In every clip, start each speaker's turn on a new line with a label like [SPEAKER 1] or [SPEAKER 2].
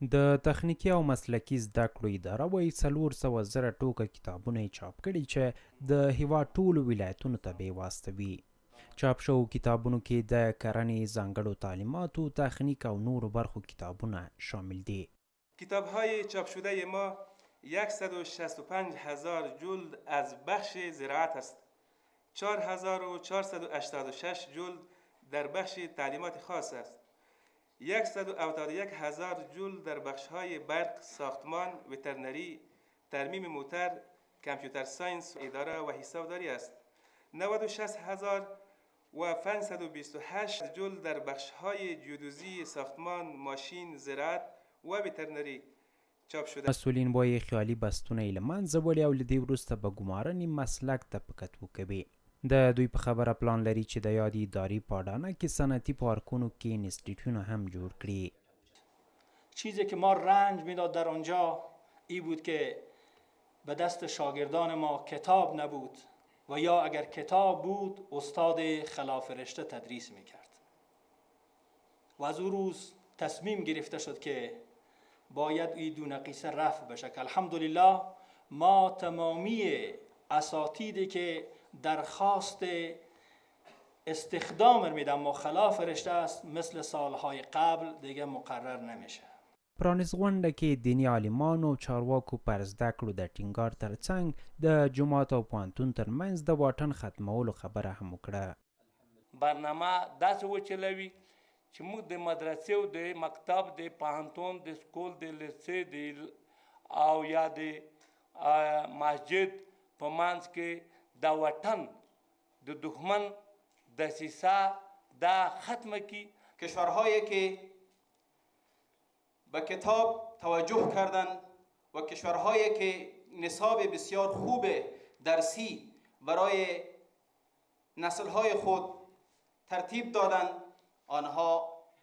[SPEAKER 1] د تخنیکي او مسلکي زده کړو اداره وایي 400,000 ټوکه کتابونه یې چاپ کړي چې د هیواد ټولو ولایتونو ته به یې واستوي. چاپ شوو کتابونو کې د کرنې، ځانګړو تعلیماتو، تخنیک او نورو برخو کتابونه شامل دي.
[SPEAKER 2] کتاب‌های چاپ شده ما 165,000 جلد از بخش زراعت است. 4,486 جلد در بخش تعلیمات خاص است. 171,000 جلد در بخش‌های برق، ساختمان، وترنری، ترمیم موتر، کامپیوتر ساینس، اداره و حسابداری است. 96,528 جلد در بخش‌های جیودوزی، ساختمان، ماشین، زراعت و وترنری چاپ شده.
[SPEAKER 1] مسئولین وایي خیالي بستونه یې له منځه وړي او له دې وروسته به ګمارنې مسلک ته په کتو کوي. د دوی په خبره پلان لري چې د یادې ادارې په اډانه کې صنعتي پارکونو کې انستیتیوتونه هم جوړ کړي.
[SPEAKER 3] چیزی که ما رنج میداد در آنجا این بود که به دست شاگردان ما کتاب نبود و یا اگر کتاب بود استاد خلاف رشته تدریس میکرد و از اون روز تصمیم گرفته شد که باید این دو نقیصه رفع بشه که الحمدلله ما تمامی اساتیدی که درخواست استخدام میدن ما خلاف رشته است مثل سالهای قبل دیگه مقرر نمیشه.
[SPEAKER 1] پرانیز غونډه کې دیني عالمانو او چارواکو پر زده کړو د ټینګار ترڅنګ د جومات او پوهنتون ترمنځ د واټن ختمولو خبره هم وکړه.
[SPEAKER 4] برنامه داسې وچلوي چې موږ د مدرسې او د مکتب د پوهنتون د سکول د لیسې د او یا د مسجد په منځ کې د وطن د دښمن دسیسه دا ختمه کی.
[SPEAKER 5] کشورهایی که به کتاب توجه کردند و کشورهایی که نصاب بسیار خوب درسی برای نسل‌های خود ترتیب دادند آنها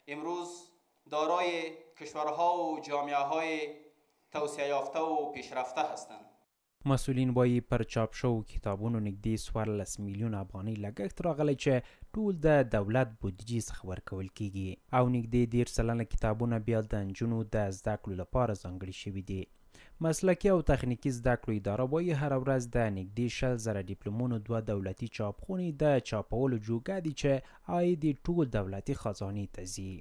[SPEAKER 5] امروز دارای کشورها و جامعه‌های توسعه یافته و پیشرفته هستند.
[SPEAKER 1] مسئولین وایي پر چاپ شوو کتابونو نږدې 14 میلیون افغانۍ لګښت راغلی چې ټول د دولت بودیجې څخه ورکول کیږي او نږدې 13 کتابونه بیا د نجونو د زده کړو لپاره ځانګړي شوي دي. مسلکي او تخنیکي زده کړو اداره وایي هره ورځ د نږدې 60,000 ډیپلومونو 2 دولتي چاپخونې د چاپولو جوګه دي چې عاید یې ټول دولتي خزانې ته ځي.